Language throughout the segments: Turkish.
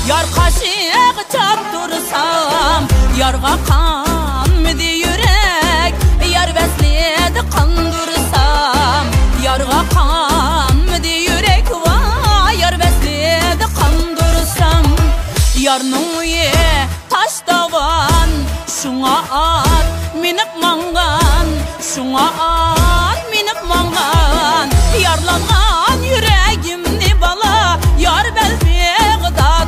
Yar kaşığı çaptırsam, yarga kanmıdı yürek, yar besledi kandırsam, yarga kanmıdı yürek, vay yar besledi kandırsam. Yarnın uye taş davan, şuna at minik mangan, şuna at minik mangan. Yarlangan yüreğimni bala, yar belbi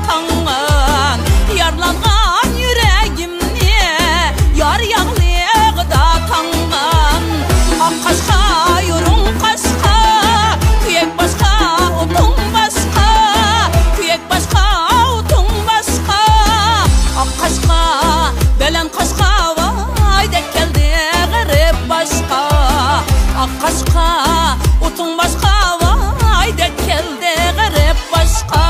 tangan. Yarlangan yüreğimni yar yağlıqda tangan. Ak kaşka yorun kaşka, kuyek başka otun başka, kuyek başka otun başka. Ak kaşka belen kaşka, vay dek geldi garip başka. Ak kaşka otun başka, vay dek geldi garip başka.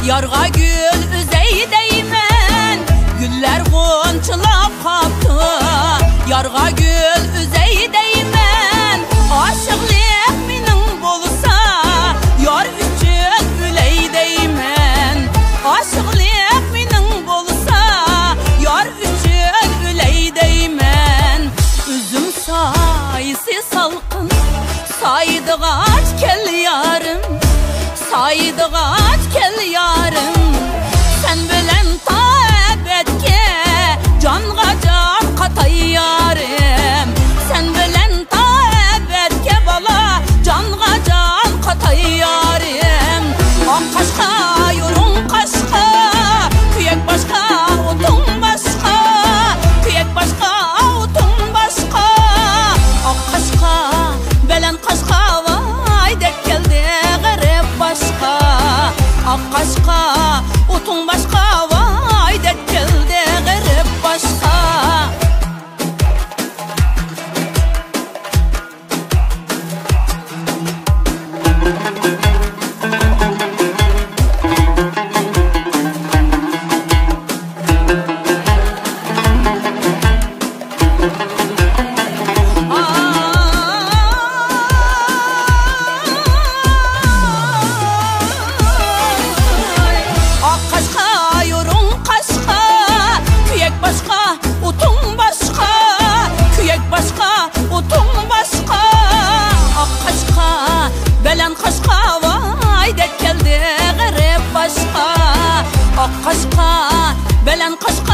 Yarga gül üzey deymen, güller gonçılap kaptı. Yarga gül üzey deymen, aşıqlık minin bolsa, yar üçün üley deymen. Aşıqlık minin bolsa, yar üçün üley deymen. Üzüm sayısı salqın, saydıgaç kel yarım, saydıgaç kel yarım. Sen bilen taebetke, canga can katay yarım. Sen bilen taebetke bala, canga can katay yarım. Ak kaşka yorun kaşka, kuyek başka otun başka, kuyek başka otun başka. Ak kaşka belen kaşka, vay dek geldi garip başka. Ak kaşka otun başka, vay dek geldi garip başka. Belen kaşka, vay dek geldi garip başka. Ak kaşka belen kaşka.